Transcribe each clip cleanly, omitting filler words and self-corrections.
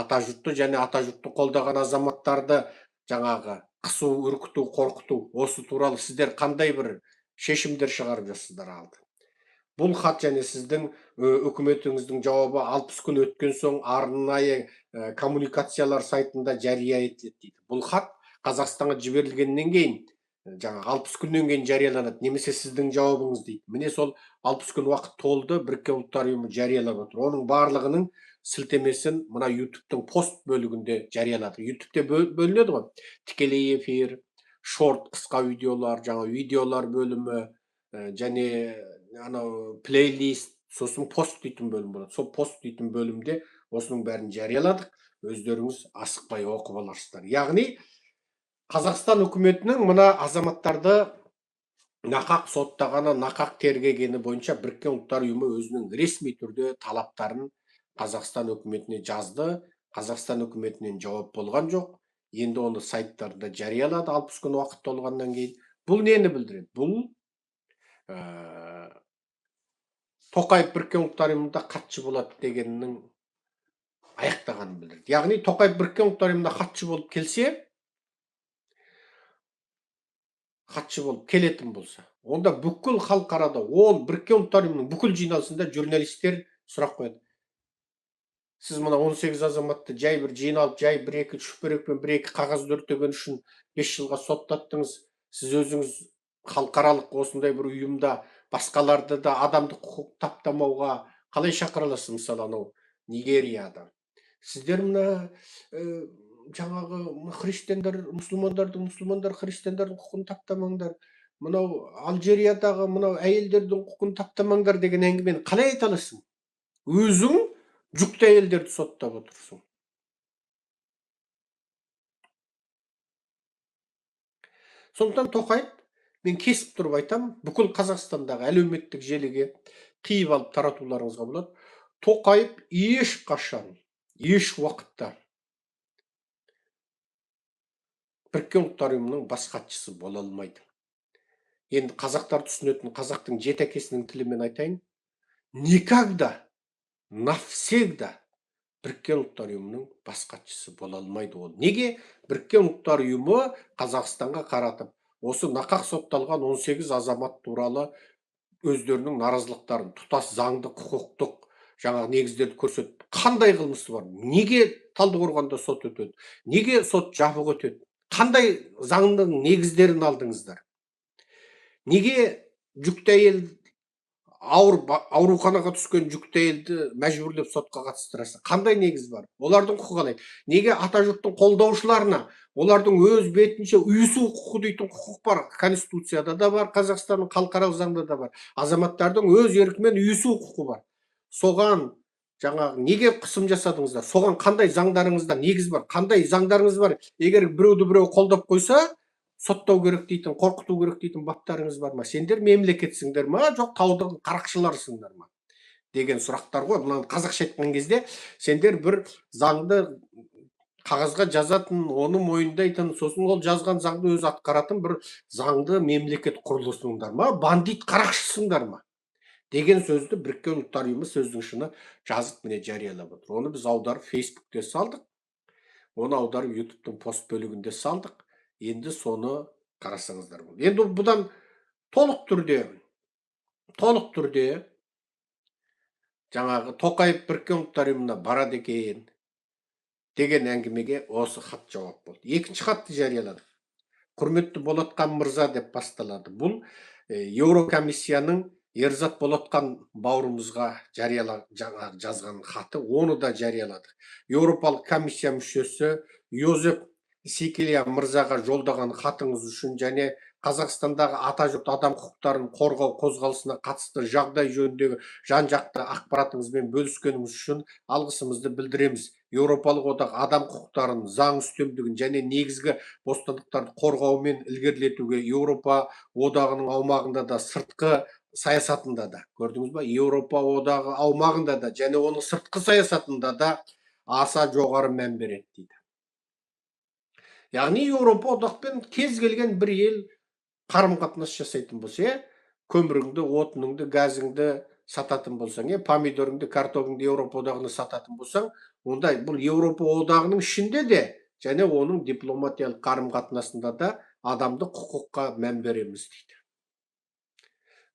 ата жұртты және ата жұртты қолдаған азаматтарды жаңағы қысу, үркіту, қорқыту, осы туралы сіздер қандай бір шешімдер шығарып жатсыздар алды? Бұл хат және сіздің үкіметіңіздің жауабы 60 күн өткен соң арнайы коммуникациялар сайтында жария етіледі дейді. Бұл хат Қазақстанға жіберілгеннен кейін жаңағы 60 күннен кейін жарияланады, немесе сіздің жауабыңыз дейді. Міне сол 60 күн уақыт толды, Біріккен ұлттар ұйымы жариялап отыр. Оның барлығының сілтемесін мына YouTube-тың пост бөлігінде жариялады. YouTube-те бөлінеді ғой. Тікелей эфир, шорт қысқа видеолар, жаңа видеолар бөлімі, және анау плейлист, сосын пост дейтін бөлім болады. Сол пост дейтін бөлімде осының бәрін жарияладық. Өздеріңіз асықпай оқып аларсыздар. Яғни Қазақстан үкіметінің мына азаматтарды нақақ соттағаны, нақақ тергегені бойынша Біріккен ұлттар ұйымы өзінің ресми түрде талаптарын Қазақстан үкіметіне жазды. Қазақстан үкіметінен жауап болған жоқ. Енді оны сайттарда жариялады 60 күн уақыт толғаннан кейін. Бұл нені білдіреді? Бұл Тоқаев Біріккен ұлттар ұйымында хатшы болады дегеннің аяқтағанын білдіреді. Яғни Тоқаев Біріккен ұлттар ұйымында хатшы болып келсе, хатшы болып келетін болса, онда бүкіл халықарада, ол Біріккен ұлттар ұйымының бүкіл жиналысында журналистер сұрақ қояды. Сіз мына 18 азаматты жай бір жиналып, жай бір-екі шүпірекпен бір-екі қағаз өртеген үшін 5 жылға соттаттыңыз. Сіз өзіңіз халықаралық осындай бір ұйымда басқаларды да адамдық құқық таптамауға қалай шақыра аласыз? Мысалы, анау Нигерияда. Сіздер мына жаңағы христиандар, мұсылмандар христиандардың құқығын таптамаңдар. Мынау Алжириядағы мынау әйелдердің құқығын таптамаңдар деген әңгімені қалай айта аласың? Өзің жүкті әйелдерді соттап отырсың. Сондықтан Тоқаев, мен кесіп тұрып айтам, бүкіл Қазақстандағы әлеуметтік желіге қиып алып таратуларыңызға болады. Тоқаев ешқашан, еш уақытта Біріккен ұлттар ұйымының бас хатшысы бола алмайды. Енді қазақтар түсінетін қазақтың жеті әкесінің тілімен айтайын. Никогда, навсегда Біріккен ұлттар ұйымының бас хатшысы бола алмайды ол. Неге? Біріккен ұлттар ұйымы Қазақстанға қаратып, осы нақақ сотталған 18 азамат туралы өздерінің наразылықтарын, тұтас заңды, құқықтық жаңағы негіздерді көрсетіп, қандай қылмысы бар? Неге Талдықорғанда сот өтеді? Неге сот жабық өтеді? Қандай заңның негіздерін алдыңыздар? Неге жүкті әйел, ауруханаға түскен жүкті әйелді мәжбүрлеп сотқа қатыстырасың? Қандай негіз бар? Олардың құқығы қалай? Неге ата жұрттың қолдаушыларына олардың өз бетінше ұйысу құқы дейтін құқық бар? Конституцияда да бар, Қазақстанның халықаралық заңда да бар. Азаматтардың өз еркімен ұйысу құқы бар. Соған жаңағы неге қысым жасадыңыздар? Соған қандай заңдарыңызда негіз бар? Қандай заңдарыңыз бар? Егер біреуді біреу қолдап қойса, соттау керек дейтін, қорқыту керек дейтін баптарыңыз бар ма? Сендер мемлекетсіңдер ма, жоқ таудың қарақшыларысыңдар ма? Деген сұрақтар ғой. Мына қазақша айтқан кезде сендер бір заңды қағазға жазатын, оны мойындайтын, сосын ол жазған заңды өз атқаратын бір заңды мемлекет құрылысыңдар ма, бандит қарақшысыңдар ма? Деген сөзді Біріккен ұлттар ұйымы сөздің шыны жазып міне жариялап отыр. Оны біз аударып Фейсбукте салдық. Оны аударып YouTube-тың пост бөлігінде салдық. Енді соны қарасаңыздар болды. Енді бұдан толық түрде жаңағы Тоқаев Біріккен ұлттар ұйымына барады екен деген әңгімеге осы хат жауап болды. Екінші хатты жариялады. Құрметті Болатхан мырза деп басталады. Бұл Еурокомиссияның Ерзат Болатхан бауырымызға жазған хаты, оны да жарияладық. Еуропалық комиссия мүшесі Йозеф Секелия мырзаға жолдаған хатыңыз үшін және Қазақстандағы ата жұрт адам құқықтарын қорғау қозғалысына қатысты жағдай жөніндегі жан-жақты ақпаратыңызбен бөліскеніңіз үшін алғысымызды білдіреміз. Еуропалық одақ адам құқықтарын, заң үстемдігін және негізгі бостандықтарды қорғаумен ілгерілетуге Еуропа одағының аумағында да, сыртқы саясатында да, көрдіңіз ба, Еуропа одағы аумағында да және оның сыртқы саясатында да аса жоғары мән береді дейді. Яғни Еуропа одақпен кез келген бір ел қарым-қатынас жасайтын болса, көміріңді, отыныңды, газыңды сататын болсаң, помидорыңды, картогыңды Еуропа одағына сататын болсаң, онда бұл Еуропа одағының ішінде де және оның дипломатиялық қарым-қатынасында да адамды құқыққа мән береміз дейді.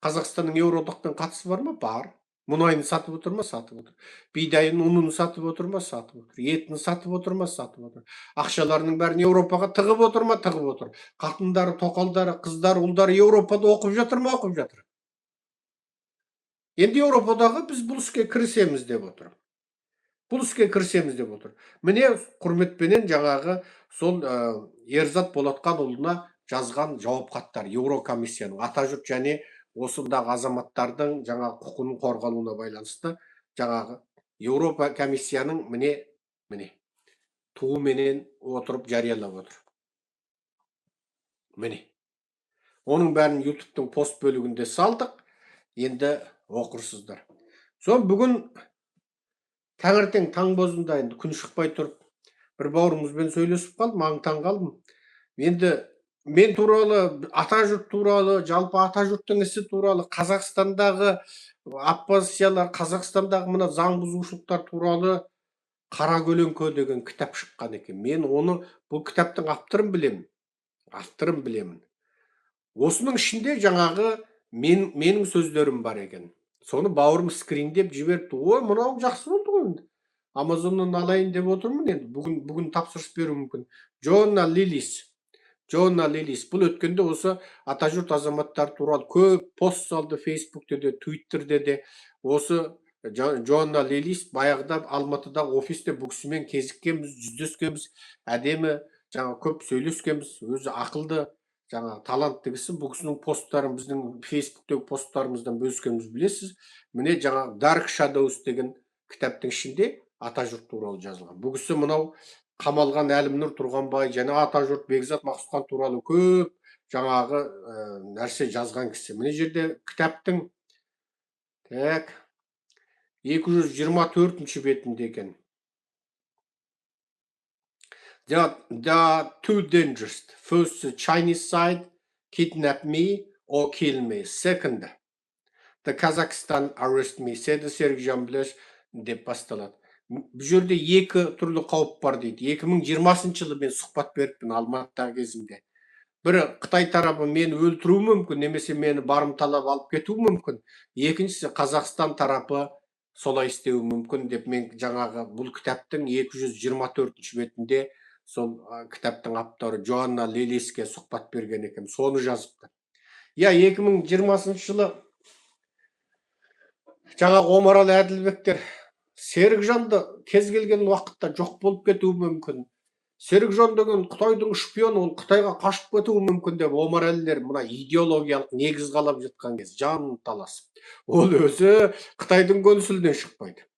Қазақстанның еуроодақпен қатысы бар ма? Бар. Мұнайын сатып отыр ма? Сатып отыр. Бидайын, ұнын сатып отыр ма? Сатып отыр. Етін сатып отыр ма? Сатып отыр. Ақшаларының бәрін Еуропаға тығып отыр ма? Тығып отыр. Қатындары, тоқалдары, қыздары, ұлдары Еуропада оқып жатыр ма? Оқып жатыр. Енді Еуропадағы біз бұл іске кірісеміз деп отыр. Бұл іске кірісеміз деп отыр. Міне құрметпенен жаңағы сол Ерзат Болатқанұлына жазған жауап хаттар Еурокомиссияның атажұрт және осындағы азаматтардың жаңағы құқығының қорғалуына байланысты жаңағы Еуропа комиссияның міне туыменен отырып жариялап отыр. Міне. Оның бәрін YouTube-тың пост бөлігінде салдық. Енді оқырсыздар. Сон бүгін таңертең таң бозында енді күн шықпай тұрып бір бауырымызбен сөйлесіп қалдым, маған таң қалдым. Енді мен туралы, атажұрт туралы, жалпы атажұрттың ісі туралы, Қазақстандағы оппозициялар, Қазақстандағы мына заң бұзушылықтар туралы Қара көлеңке деген кітап шыққан екен. Мен оны бұл кітаптың авторын білемін. Осының ішінде жаңағы менің сөздерім бар екен. Соны бауырым скриндеп жіберіпті. Ой, мынау жақсы болды ғой енді. Амазоннан алайын деп отырмын енді. Бүгін тапсырыс беру мүмкін. Джоанна Лилис. Бұл өткенде осы атажұрт азаматтар туралы көп пост салды Фейсбукте де, Твиттерде де. Осы Джоанна Лилис баяғыда Алматыдағы офисте бұл кісімен кезіккенбіз, жүздескенбіз, әдемі, жаңа көп сөйлескенбіз, өзі ақылды, жаңа талантты кісі. Бұл кісінің посттарын біздің Фейсбуктегі посттарымыздан бөліскеніміз білесіз. Міне жаңа Dark Shadows деген кітаптың ішінде атажұрт туралы жазылған. Бұл кісі мынау қамалған Әлімнұр Тұрғанбай және атажұрт Бекзат Мақсұтхан туралы көп жаңағы нәрсе жазған кісі. Міне жерде кітаптың 224-ші бетінде екен. There are two dangers. First, the Chinese side kidnap me or kill me. Second, the Kazakhstan arrest me. Said Sergey Bileš деп басталады. Бұл жерде екі түрлі қауіп бар дейді. 2020 жылы мен сұхбат беріппін Алматыдағы кезімде. Бірі Қытай тарапы мені өлтіруі мүмкін, немесе мені барымталап алып кетуі мүмкін. Екіншісі Қазақстан тарапы солай істеуі мүмкін деп мен жаңағы бұл кітаптың 224-ші бетінде сол кітаптың авторы Джоанна Лилиске сұхбат берген екен. Соны жазыпты. 2020 жылы жаңағы Омаралы Әділбектер Серікжанды кез келген уақытта жоқ болып кетуі мүмкін. Серікжан деген Қытайдың шпионы, ол Қытайға қашып кетуі мүмкін деп Омарәлілер мына идеологиялық негіз қалап жатқан кез жанын таласып. Ол өзі Қытайдың консулінен шықпайды.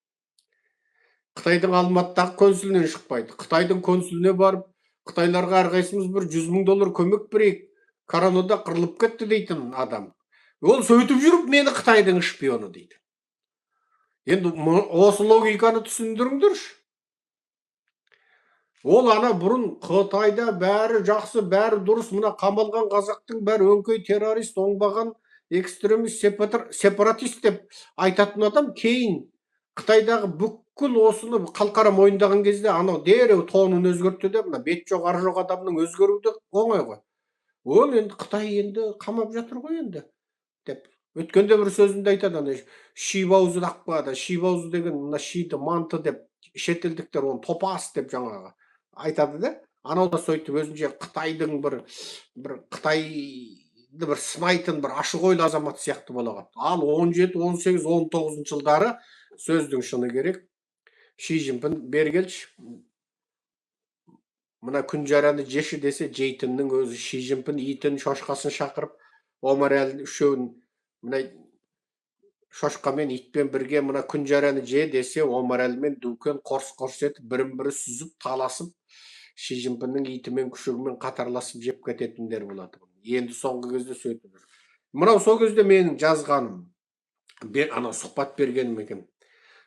Қытайдың Алматыдағы консулінен шықпайды. Қытайдың консуліне барып, Қытайларға әрқайсымыз бір $100,000 көмек берейік, коронада қырылып кетті дейтін адам. Ол сөйтіп жүріп, мені Қытайдың шпионы дейді. Енді осы логиканы түсіндіріңдерші. Ол ана бұрын Қытайда бәрі жақсы, бәрі дұрыс, мына қамалған қазақтың бәрі өңкей террорист, оңбаған экстремист, сепаратист деп айтатын адам кейін Қытайдағы бүкіл осыны қалқара мойындаған кезде анау дереу тонын өзгертті деп, мына бет жоқ, ар жоқ адамның өзгеруді оңай ғой. Ол енді Қытай енді қамап жатыр ғой енді деп. Өткенде бір сөзінде айтады, шибаузы дақпады, шибаузы деген мына шиді манты деп, шетелдіктер оны топас деп жаңағы айтады да. Анау да сөйтіп өзінше Қытайдың бір Қытайды бір сынайтын бір ашық ойлы азамат сияқты бола қалды. Ал 17, 18, 19 жылдары сөздің шыны керек. Ши Цзиньпин бері келші. Мына күн жараны жеші десе, жейтіннің өзі Ши Цзиньпин итін, шошқасын шақырып, Омарәлі үшеуін мына шошқамен итпен бірге мына күн жараны же десе, Омарәлімен Дүкен қорс-қорс етіп, бірін-бірі сүзіп, таласып, Ши Цзиньпиннің итімен күшігімен қатарласып жеп кететіндер болады. Енді соңғы кезде сөйтіп жүр. Мынау сол кезде менің жазғаным, ана сұхбат бергенім екен.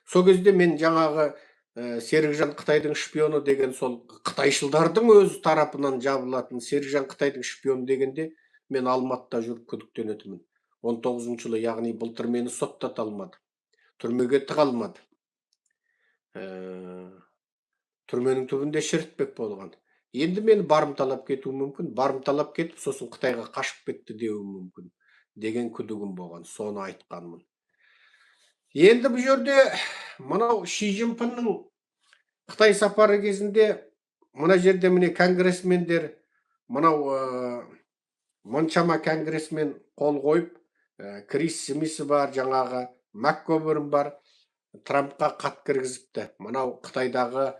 Сол кезде мен жаңағы Серікжан Қытайдың шпионы деген сол Қытайшылдардың өз тарапынан жабылатын Серікжан Қытайдың шпионы дегенде мен Алматыда жүріп күдіктенетімін. 19-жылы, яғни былтыр мені соттата алмады. Түрмеге тыға алмады. Түрменің түбінде шірітпек болған. Енді мені барымталап кетуі мүмкін. Барымталап кетіп, сосын Қытайға қашып кетті деуі мүмкін деген күдігім болған. Соны айтқанмын. Енді бұл жерде мынау Ши Цзиньпиннің Қытай сапары кезінде мына жерде міне конгрессмендер, мынау мұншама конгрессмен қол қойып, Крис Смис бар, жаңағы МакГовern бар, Трампқа хат кіргізіпті. Мынау Қытайдағы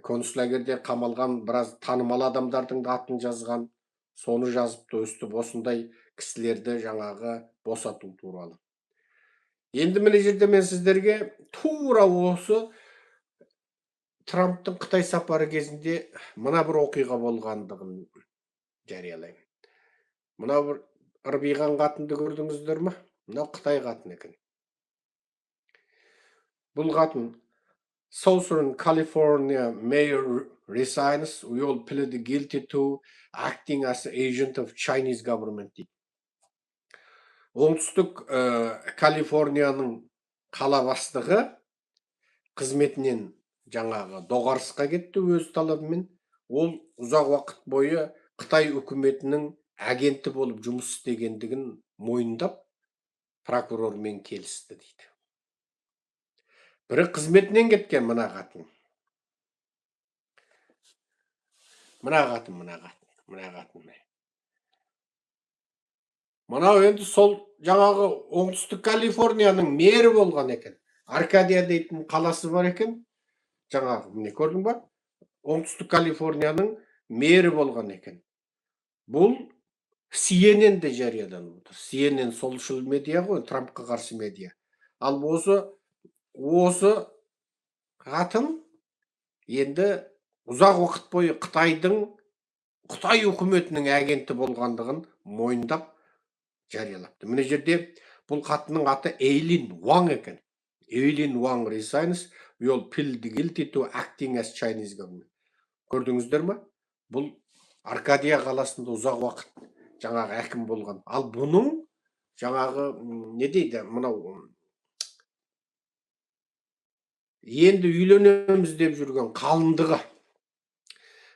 концлагерде қамалған біраз танымал адамдардың да атын жазған, соны жазыпты, өстіп осындай кісілерді жаңағы босату туралы. Енді міне жерде мен сіздерге тура осы Трамптың Қытай сапары кезінде мына бір оқиға болғандығын жариялаймын. Мына бір ырбиған қатынды көрдіңіздер ме? Мынау Қытай қатын екен. Бұл қатын Southern California mayor resigns. We all plead guilty to acting as agent of Chinese government. Оңтүстік Калифорнияның қала бастығы қызметінен жаңағы доғарысқа кетті өз талабымен. Ол ұзақ уақыт бойы Қытай үкіметінің агенті болып жұмыс істегендігін мойындап, прокурормен келісті дейді. Бірі қызметінен кеткен мына қатын. Мынау енді сол жаңағы оңтүстік Калифорнияның мері болған екен. Аркадия дейтін қаласы бар екен. Жаңағы, міне көрдің ба? Оңтүстік Калифорнияның мері болған екен. Бұл CNN-де жарияданып отыр. CNN солшыл медиа ғой, Трампқа қарсы медиа. Ал осы қатын енді ұзақ уақыт бойы Қытай үкіметінің агенті болғандығын мойындап жариялапты. Міне жерде бұл қатынның аты Эйлин Уаң екен. Эйлин Уаң resigns. We all plead guilty to acting as Chinese government. Көрдіңіздер ме? Бұл Аркадия қаласында ұзақ уақыт жаңағы әкім болған. Ал бұның жаңағы не дейді? Мынау енді үйленеміз деп жүрген қалыңдығы.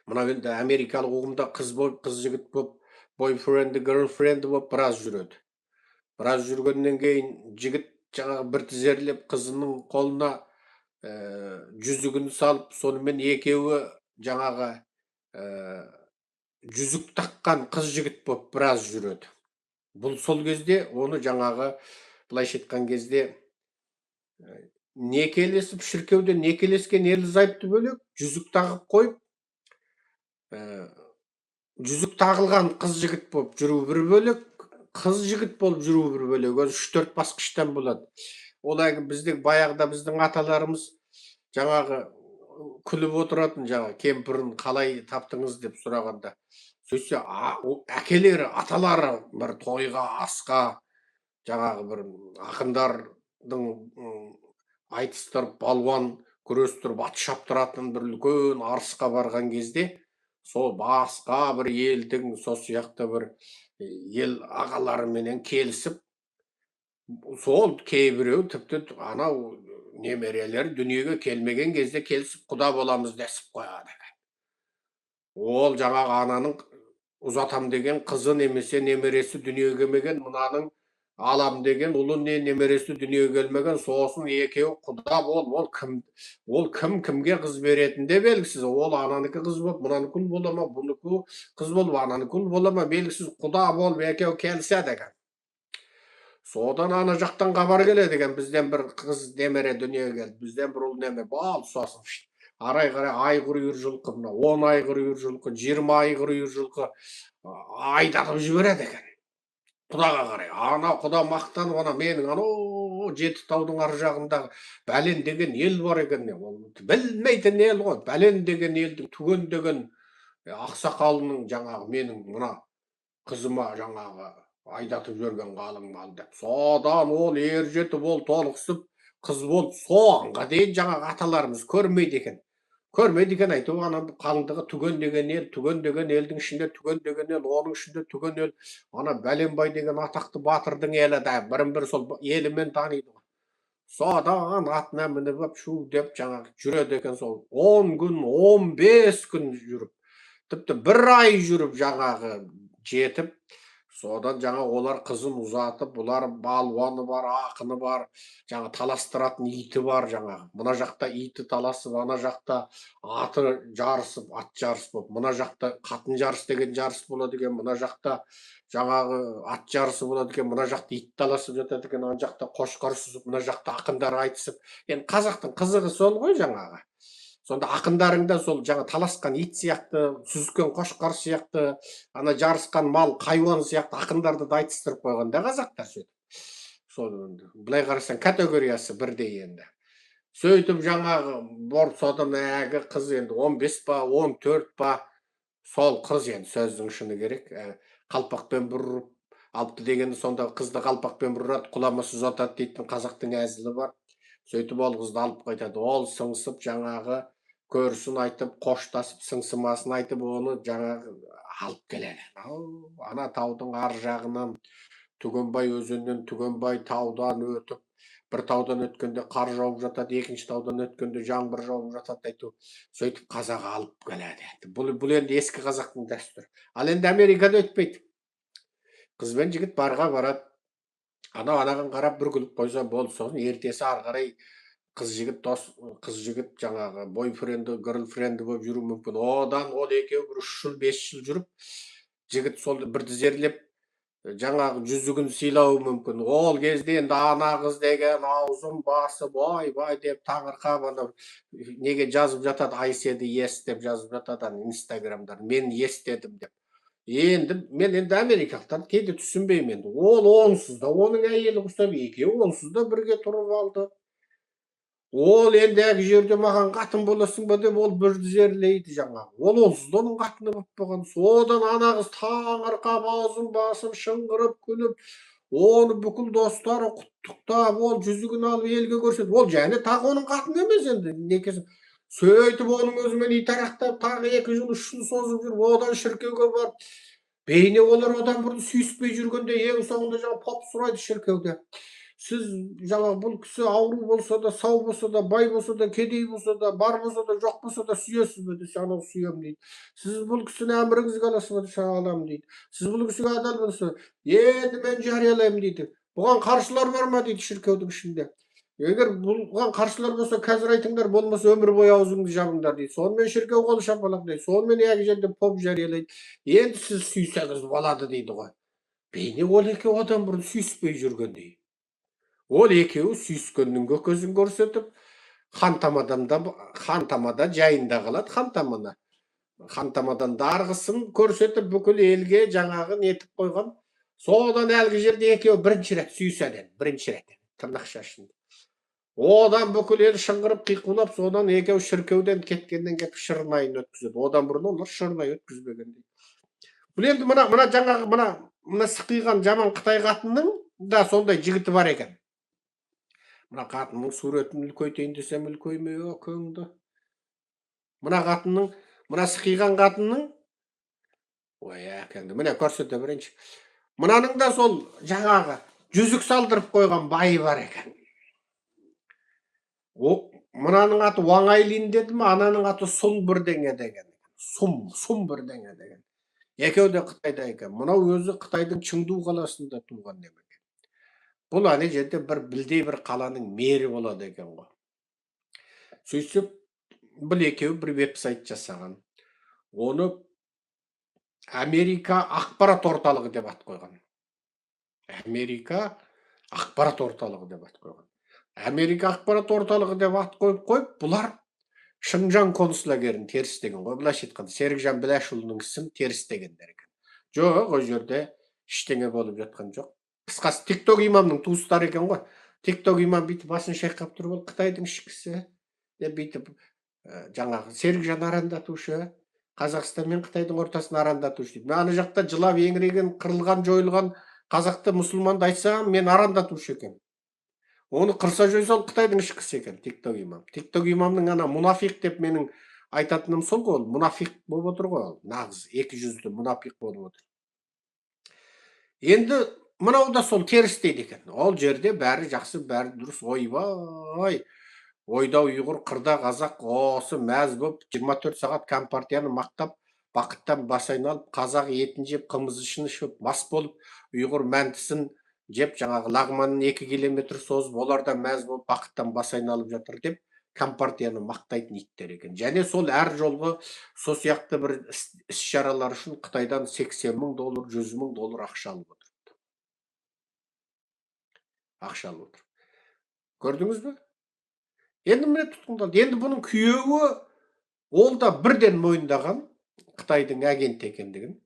Мынау енді америкалық ұғымда қыз жігіт болып, бойфренді, girlfriend болып біраз жүреді. Біраз жүргеннен кейін жігіт жаңағы бір тізерлеп қызының қолына жүзігін салып, сонымен екеуі жаңағы жүзік таққан қыз жігіт болып біраз жүреді. Бұл сол кезде оны жаңағы былайша айтқан кезде некелесіп, шіркеуде некелескен ерлі-зайыпты бөлек, жүзік тағып қойып, жүзік тағылған қыз жігіт болып жүру бір бөлек, қыз жігіт болып жүру бір бөлек. 3-4 басқыштан болады. Олай біздің баяғыда біздің аталарымыз жаңағы күліп отыратын, жаңағы кемпірін қалай таптыңыз деп сұрағанда, сөйтсе әкелері, аталары бір тойға, асқа, жаңағы бір ақындардың айтыстырып, балуан күрестіріп, ат шаптыратын бір үлкен арысқа барған кезде, сол басқа бір елдің, сол сияқты бір ел ағаларыменен келісіп, сол кейбіреу тіпті анау немерелер дүниеге келмеген кезде келісіп құда боламыз десіп қояды. Ол жаңағы ананың ұзатам деген қызы немесе немересі дүниеге келмеген, мынаның алам деген ұлы не немересі дүниеге келмеген, сосын екеуі құда бол, ол кімге қыз беретінде белгісіз. Ол ананыкі қыз болып, мынаныкі ұл бола ма, бұныкі қыз болып, ананыкі ұл бола ма, белгісіз, құда болып екеуі келіседі екен. Содан ана жақтан хабар келеді екен, бізден бір қыз немере дүниеге келді, бізден бір ұл неме бол, сосын арай қарай айғыр үйір жылқы, 10 айғыр үйір жылқы, 20 айғыр үйір жылқы айдатып жібереді екен. Құдаға қарай, ана құда мақтанып, ана менің анау Жетітаудың ар жағындағы бәлен деген ел бар екен. Ол білмейтін ел ғой, бәлен деген елдің түген деген ақсақалының жаңағы менің мына қызыма жаңағы айдатып жүрген қалың мал деп. Содан ол ер жетіп, ол толықсып, қыз болып, соңға дейін жаңағы аталарымыз көрмейді екен. көрмейді екен айтып, ана қалыңдығы түген деген елдің ішінде түген деген ел, оның ішінде түген ел, ана бәленбай деген атақты батырдың елі да бірін бірі сол елімен таниды. Содан атына мініп алып шу деп жаңағы жүреді екен, сол 10 күн 15 күн жүріп, тіпті бір ай жүріп жаңағы жетіп, содан жаңа олар қызын ұзатып, бұлар балуаны бар, ақыны бар, жаңа таластыратын иті бар, жаңағы мына жақта иті таласып, ана жақта аты жарысып, ат жарыс болып, мына жақта қатын жарыс деген жарыс болады екен, мына жақта жаңағы ат жарысы болады екен, мына жақта ит таласып жатады екен, ана жақта қошқар сүзіп, мына жақта ақындар айтысып. Енді қазақтың қызығы сол ғой жаңағы. Сонда ақындарың да сол жаңа таласқан ит сияқты, сүзген қошқар сияқты, ана жарысқан мал хайуан сияқты ақындарды да айтыстырып қойған да қазақтар сөйтіп. Сол былай қарасаң категориясы бірдей енді. Сөйтіп жаңағы борып, содан әгі қыз енді 15 па 14 па, сол қыз енді сөздің шыны керек, қалпақпен бұрып алыпты дегенді, сонда қызды қалпақпен бұрады, құламасы ұзатады дейтін қазақтың әзілі бар. Сөйтіп ол қызды алып қайтады, ол сыңсып жаңағы көрісін айтып, қоштасып, сыңсымасын айтып, оны жаңағы алып келеді. Ана таудың ар жағынан, Түгенбай өзеннен, Түгенбай таудан өтіп, бір таудан өткенде қар жауып жатады, екінші таудан өткенде жаңбыр жауып жатады айту. Сөйтіп қазақ алып келеді. Бұл енді ескі қазақтың дәстүрі. Ал енді Америкада өтпейді. Қыз бен жігіт барға барады. Анаған қарап бір күліп қойса болды, сосын ертесі ары қарай қыз жігіт жаңағы бойфренді, герлфренді болып жүру мүмкін. Одан ол екеу бір 3 жыл 5 жыл жүріп, жігіт сол бір тізерлеп жаңағы жүзігін сыйлауы мүмкін. Ол кезде енді ана қыз деген аузын басып, ой деп таңырқап, ана неге жазып жатады, айседі ес деп жазып жатады инстаграмдар, мен естедім деп. Мен енді америкалықтарды кейде түсінбеймін енді. Ол онсыз да оның әйелі құсап, екеуі онсыз да бірге тұрып алды. Ол енді әгі жерде маған қатын боласың ба деп, ол бір тізерлейді жаңағы. Ол онсыз да оның қатыны болып болған. Содан ана қыз таңырқап, аузын басып, шыңғырып, күліп, оны бүкіл достары құттықтап, ол жүзігін алып елге көрсетіп, ол және тағы оның қатыны емес енді, некесі. Сөйтіп оның өзімен итарақтап, тағы 2 жыл 3 жыл созып жүріп, одан шіркеуге барып, бейне олар одан бұрын сүйіспей жүргенде ең соңында жаңа поп сұрайды шіркеуде. Сіз жаңағы бұл кісі ауру болса да, сау болса да, бай болса да, кедей болса да, бар болса да, жоқ болса да сүйесіз бе десе, анау сүйемін дейді. Сіз бұл кісіні әміріңізге аласыз ба десе, аламын дейді. Сіз бұл кісіге адал болса, енді мен жариялаймын дейді. Бұған қарсылар бар ма дейді шіркеудің ішінде. Егер бұған қарсылар болса, қазір айтыңдар, болмаса өмір бойы аузыңды жабыңдар дейді. Сонымен шіркеу қол шапалақ дейді. Сонымен әгі жерде поп жариялайды. Енді сіз сүйсеңіз болады дейді ғой. Бейне ол екеуі одан бұрын сүйіспей жүргендей. Ол екеуі сүйіскеннің көкөзін көрсетіп, хантамада жайында қалады, хантамадан дарғысын көрсетіп, бүкіл елге жаңағы нетіп қойған. Содан әлгі жерде екеуі бірінші рет сүйіседі, бірінші рет тырнақ шашында. Одан бүкіл ел шыңғырып қиқулап, содан екеуі шіркеуден кеткеннен кейін шырнайын өткізеді. Одан бұрын олар шырнай өткізбегендей. Бұл енді мына жаңағы мына сықиған жаман Қытай қатынның да сондай жігіті бар екен. Мына қатынның суретін үлкейтейін десем үлкеймей өкіңді. Мына сықиған қатынның, ой әкеңді, міне көрсете берейінші. Мынаның да сол жаңағы жүзік салдырып қойған байы бар екен. Мынаның аты Уаңайлин деді ме, ананың аты Сұм бірдеңе деген. Сұм бірдеңе деген. Екеуі де Қытайда екен. Мынау өзі Қытайдың Чыңду қаласында туған екен. Бұл ана жерде бір білдей бір қаланың мері болады екен ғой. Сөйтіп, бұл екеуі бір веб-сайт жасаған. Оны Америка ақпарат орталығы деп ат қойған. Америка ақпарат орталығы деп ат қойған. Америка ақпарат орталығы деп ат қойып, бұлар Шыңжаң консулагерін теріс деген ғой. Былайша айтқанда, Серікжан Біләшұлының ісін теріс дегендер екен. Жоқ, ол жерде ештеңе болып жатқан жоқ. Қысқасы TikTok имамның туыстары екен ғой. TikTok имам бүйтіп басын шайқап тұрып, ол Қытайдың ішкісі деп бүйтіп жаңағы Серікжан арандатушы, Қазақстан мен Қытайдың ортасын арандатушы дейді. Мен ана жақта жылап еңіреген, қырылған, жойылған қазақты, мұсылманды айтсам, мен арандатушы екен. Оны қырса жойса, ол Қытайдың ішкісі екен, TikTok имам. TikTok имамның ана мұнафиқ деп менің айтатыным сол ғой, ол мұнафиқ болып отыр ғой, ол нағыз екі жүзді мұнафиқ болып отыр. Енді мынау да сол теріс дейді екен. Ол жерде бәрі жақсы, бәрі дұрыс. Ойбай, ойда ұйғыр, қырда қазақ, осы мәз болып 24 сағат компартияны мақтап, бақыттан бас айналып, қазақ етін жеп, қымыз ішіп, мас болып, ұйғыр мәндісін жеп, жаңағы лағманын 2 километр созып, олар да мәз болып, бақыттан бас айналып жатыр деп, компартияны мақтайтын иттер екен. Және сол әр жолғы сол сияқты бір іс-шаралар үшін Қытайдан $80,000, $100,000 ақша алып отыр. Ақша алып отыр. Көрдіңіз бе? Енді міне тұтқындалды. Енді бұның күйеуі ол да бірден мойындаған Қытайдың агенті екендігін.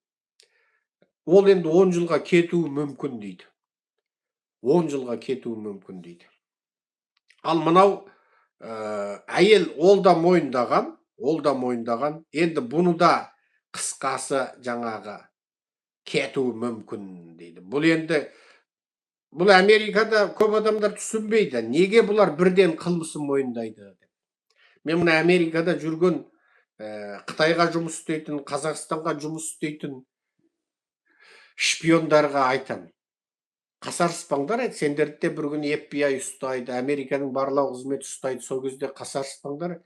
Ол енді 10 жылға кетуі мүмкін дейді. 10 жылға кетуі мүмкін дейді. Ал мынау әйел ол да мойындаған. Енді бұны да қысқасы жаңағы кетуі мүмкін дейді. Бұл Америкада көп адамдар түсінбейді. Неге бұлар бірден қылмысын мойындайды? Мен мұны Америкада жүрген Қытайға жұмыс істейтін, Қазақстанға жұмыс істейтін шпиондарға айтам. Қасарыспаңдар, сендерді де бір күн FBI ұстайды, Американың барлау қызметі ұстайды. Сол кезде қасарыспаңдар.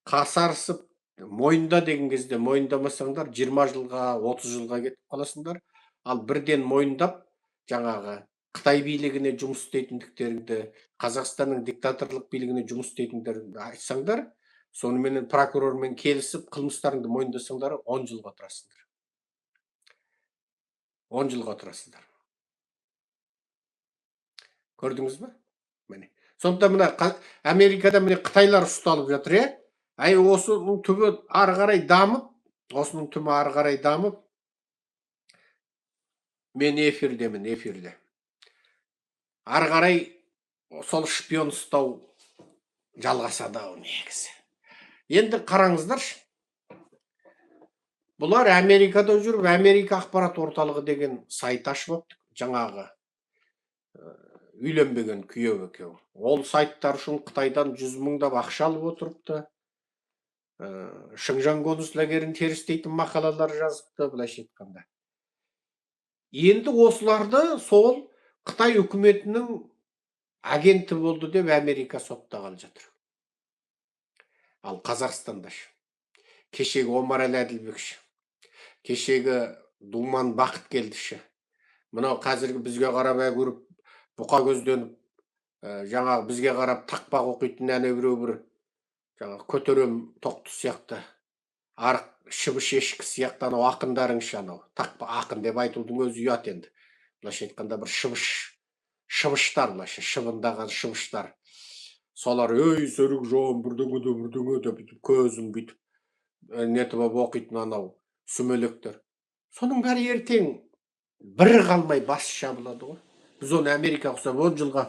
Қасарысып мойында деген кезде мойындамасаңдар 20 жылға, 30 жылға кетіп қаласыңдар. Ал бірден мойындап, жаңағы Қытай билігіне жұмыс істейтіндіктеріңді, Қазақстанның диктаторлық билігіне жұмыс істейтіндіктеріңді айтсаңдар, сонымен прокурормен келісіп, қылмыстарыңды мойындасаңдар, 10 жылға отырасыңдар. 10 жылға отырасыңдар. Көрдіңіз бе? Міне. Сондықтан мына Америкада міне Қытайлар ұсталып жатыр, осының түбі ары қарай дамып, мен эфирде. Ары қарай сол шпион ұстау жалғасады негізі. Енді қараңыздаршы. Бұлар Америкада жүріп, Америка ақпарат орталығы деген сайт ашып отыр, жаңағы үйленбеген күйеу екеуі. Ол сайттар үшін Қытайдан 100,000 ақша алып отырыпты. Шыңжаң концлагерін терістейтін мақалалар жазыпты, былайша айтқанда. Енді осыларды сол Қытай үкіметінің агенті болды деп Америка соттағалы жатыр. Ал Қазақстанда кешегі Омарәлі Әділбекші, кешегі Думан Бақыткелдіші, мынау қазіргі бізге қарап көріп, бұқа көзденіп, жаңағы бізге қарап тақпақ оқитын біреу бір жаңағы көтерем тоқты сияқты, арық шыбыш ешкі сияқты анау ақындарыңшы, анау ақын деп айтудың өзі ұят енді. Былайша айтқанда бір шыбыштар, былайша шыбындаған шыбыштар. Солар сөрік жоғын бірдеңе деп көзін бүйтіп нетіп оқитын анау сүмелектер. Соның бәрі ертең бірі қалмай бас шабылады ғой. Біз оны Америка ұқсап 10 жылға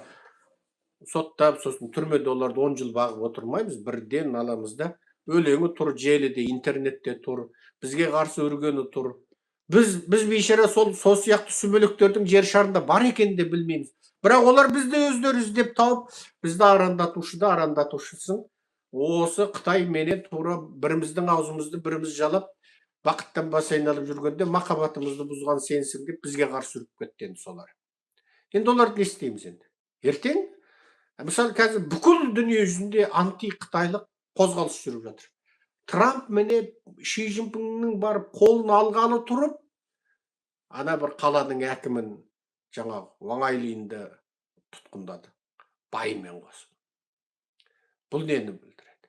соттап, сосын түрмеде оларды 10 жыл бағып отырмаймыз, бірден аламыз да. Өлеңі тұр, желіде, интернетте тұр, бізге қарсы өргені тұр. Біз бейшара сол сияқты сүмелектердің жер шарында бар екенін де білмейміз. Бірақ олар бізді өздері іздеп тауып, бізді арандатушысын. Осы Қытай менен тура біріміздің аузымызды біріміз жалап, бақыттан бас айналып жүргенде махаббатымызды бұзған сенсің деп бізге қарсы үріп кетті енді солар. Енді оларды не істейміз енді? Ертең, мысалы қазір бүкіл дүние жүзінде анти-қытайлық қозғалыс жүріп жатыр. Трамп міне Ши Цзиньпиннің барып қолын алғалы тұрып, ана бір қаланың әкімін жаңағы оңайлыйында тұтқындады. Байымен қосып. Бұл нені білдіреді?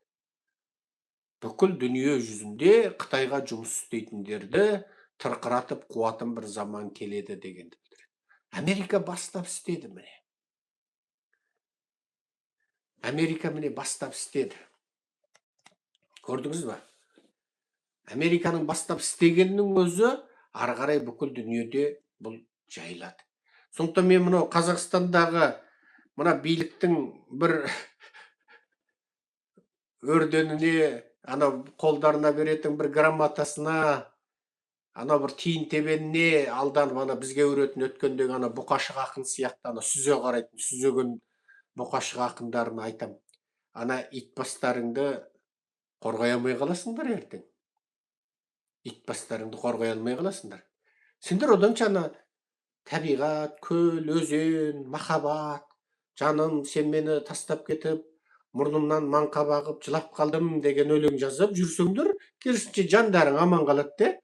Бүкіл дүние жүзінде Қытайға жұмыс істейтіндерді тырқыратып қуатын бір заман келеді дегенді білдіреді. Америка бастап істеді міне. Америка міне бастап істеді. Көрдіңіз ба? Американың бастап істегеннің өзі ары қарай бүкіл дүниеде бұл жайылады. Сондықтан мен мынау Қазақстандағы мына биліктің бір өрденіне, ана қолдарына беретін бір грамотасына, ана бір тиын тебеніне алданып, ана бізге өретін өткендегі ана бұқашық ақын сияқты, ана сүзе қарайтын, сүзеген бұқашық ақындарын айтам. Ана итбастарыңды Қорғай алмай қаласыңдар ертең. Ит бастарыңды қорғай алмай қаласыңдар. Сендер одан жана табиғат, көл, өзен, махаббат, жаным, сен мені тастап кетіп, мұрнымнан маңқа бағып, жылап қалдым деген өлең жазып жүрсеңдер, керісінше жандарың аман қалады де.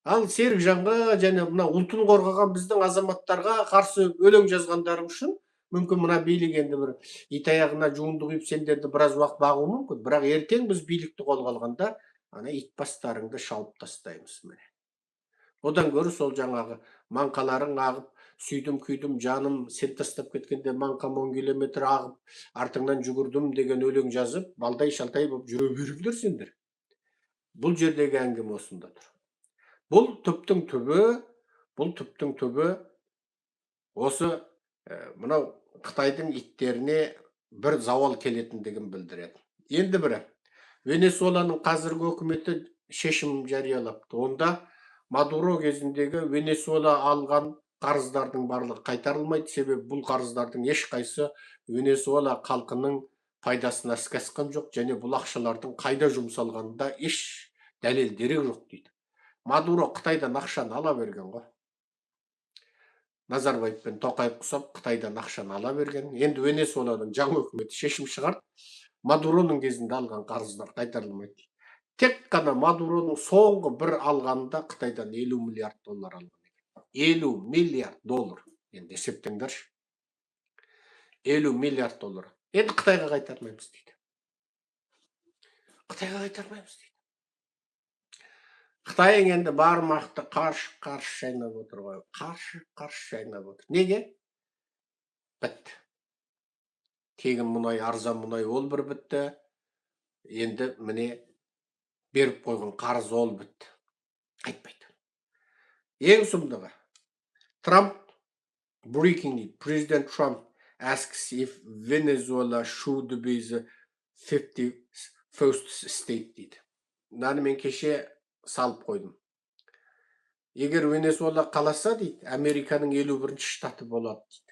Ал Серікжанға және мына ұлтын қорғаған біздің азаматтарға қарсы өлең жазғандарың үшін мүмкін мына билік енді бір ит аяғына жуынды құйып сендерді біраз уақыт бағуы мүмкін. Бірақ ертең біз билікті қолға алғанда ана ит бастарыңды шалып тастаймыз міне. Одан гөрі сол жаңағы маңқаларың ағып, сүйдім күйдім жаным, сен тастап кеткенде маңқам 10 километр ағып, артыңнан жүгірдім деген өлең жазып, балдай шалтай болып жүре беріңдер сендер. Бұл жердегі әңгіме осында тұр. Бұл түптің түбі осы мынау Қытайдың иттеріне бір зауал келетіндігін білдіреді. Енді бірі, Венесуэланың қазіргі өкіметі шешім жариялапты. Онда Мадуро кезіндегі Венесуэла алған қарыздардың барлығы қайтарылмайды. Себебі бұл қарыздардың ешқайсы Венесуэла халқының пайдасына іске асқан жоқ, және бұл ақшалардың қайда жұмсалғанында еш дәлел дерек жоқ дейді. Мадуро Қытайдан ақшаны ала берген ғой. Назарбаев пен Тоқаев құсап Қытайдан ақшаны ала берген. Енді Венесуэладың жаңа өкіметі шешім шығарды. Мадуроның кезінде алған қарыздар қайтарылмайды. Тек қана Мадуроның соңғы бір алғанында Қытайдан 50 миллиард доллар алған екен. 50 миллиард доллар. Енді есептеңдерші. 50 миллиард доллар. Енді Қытайға қайтармаймыз дейді. Қытайға қайтармаймыз дейді. Қытайың енді бармақты қарш шайнап отыр ғой. Қарш шайнап отыр. Неге? Бітті. Тегін мұнай, арзан мұнай ол бір бітті. Енді міне беріп қойған қарыз ол бітті. Қайтпайды. Ең сұмдығы. Trump breaking it. President Trump asks if Venezuela should be the 51st state дейді. Мынаны мен кеше салып қойдым. Егер Венесуэла қаласа дейді, Американың 51-ші штаты болады дейді.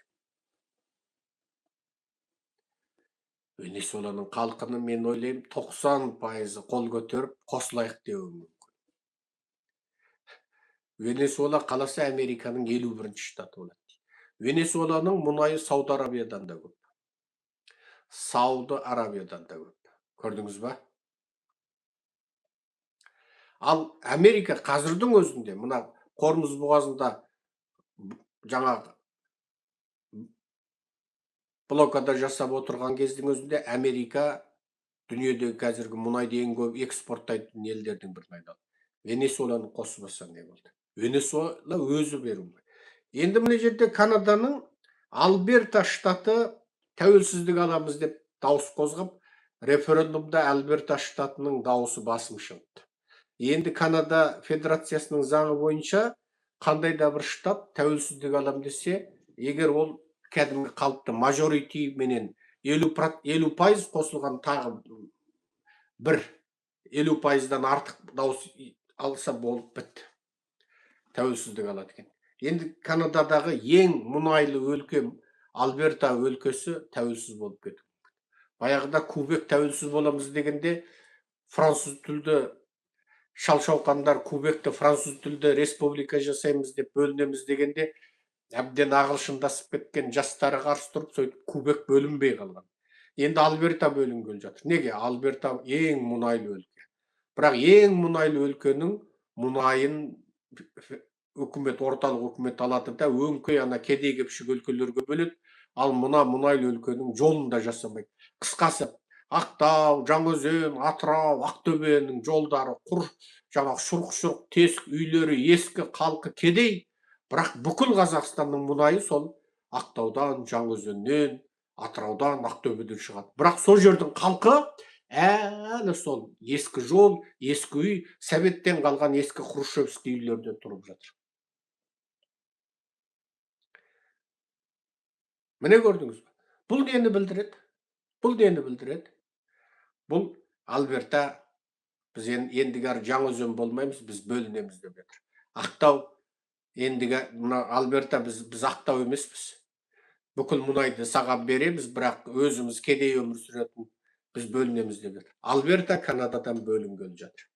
Венесуэланың халқының мен ойлаймын 90% қол көтеріп қосылайық деуі мүмкін. Венесуэла қаласа Американың 51-ші штаты болады дейді. Венесуэланың мұнайы Сауд Арабиядан да көп. Сауд Арабиядан да көп. Көрдіңіз ба? Ал Америка қазірдің өзінде мына Қормұз бұғазында жаңағы блокада жасап отырған кездің өзінде Америка дүниедегі қазіргі мұнайды ең көп экспорттайтын елдердің бірін айналды. Венесуэланы қосып не болды? Венесуэла өзі беру. Енді мына жерде Канаданың Альберта штаты тәуелсіздік аламыз деп дауыс қозғап, референдумда Альберта штатының дауысы басым шығды. Енді Канада Федерациясының заңы бойынша қандай да бір штат тәуелсіздік алам десе, егер ол кәдімгі қалыпты мажорити менен 50% қосылған тағы бір 50%-дан артық дауыс алса болып бітті. Тәуелсіздік алады екен. Енді Канададағы ең мұнайлы өлке Альберта өлкесі тәуелсіз болып кетті. Баяғыда Кубек тәуелсіз боламыз дегенде француз тілді шалшауқандар Кубекті француз тілді республика жасаймыз деп бөлінеміз дегенде әбден ағылшындасып кеткен жастары қарсы тұрып, сөйтіп Кубек бөлінбей қалған. Енді Альберта бөлінгелі жатыр. Неге? Альберта ең мұнайлы өлке. Бірақ ең мұнайлы өлкенің мұнайын өкімет, орталық өкімет алады да өңкей ана кедей кепшік өлкелерге бөледі, ал мына мұнайлы өлкенің жолын да жасамайды. Қысқасы, Ақтау, Жаңаөзен, Атырау, Ақтөбенің жолдары құр, жаңағы шұрқ-шұрқ тесік үйлері, ескі, халқы кедей. Бірақ бүкіл Қазақстанның мұнайы сол Ақтаудан, Жаңаөзеннен, Атыраудан, Ақтөбеден шығады. Бірақ сол жердің халқы әлі сол ескі жол, ескі үй, советтен қалған ескі хрущевский үйлерде тұрып жатыр. Міне көрдіңіз бе? Бұл нені білдіреді? Бұл Альберта біз ендігер Жаңаөзен болмаймыз, біз бөлінеміз деп жатыр. Ақтау ендігі Альберта біз Ақтау емеспіз. Бүкіл мұнайды саған береміз, бірақ өзіміз кедей өмір сүретін Biz bölünemiz деп жатыр. Alberta Kanadadan bölüнгелі жатыр.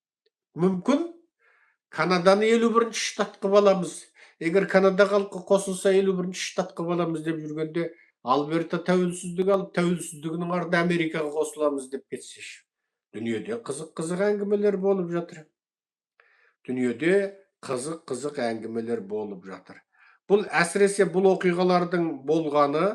Мүмкін Канаданы 51-ші штат қылып аламыз. Егер Канада халқы қосылса 51-ші штат қылып аламыз деп жүргенде, Alberta тәуелсіздік алып, тәуелсіздігінің артында Америкаға қосыламыз деп кетсеш. Дүниеде қызық-қызық әңгімелер болып жатыр. Дүниеде қызық-қызық әңгімелер болып жатыр. Бұл әсіресе бұл оқиғалардың болғаны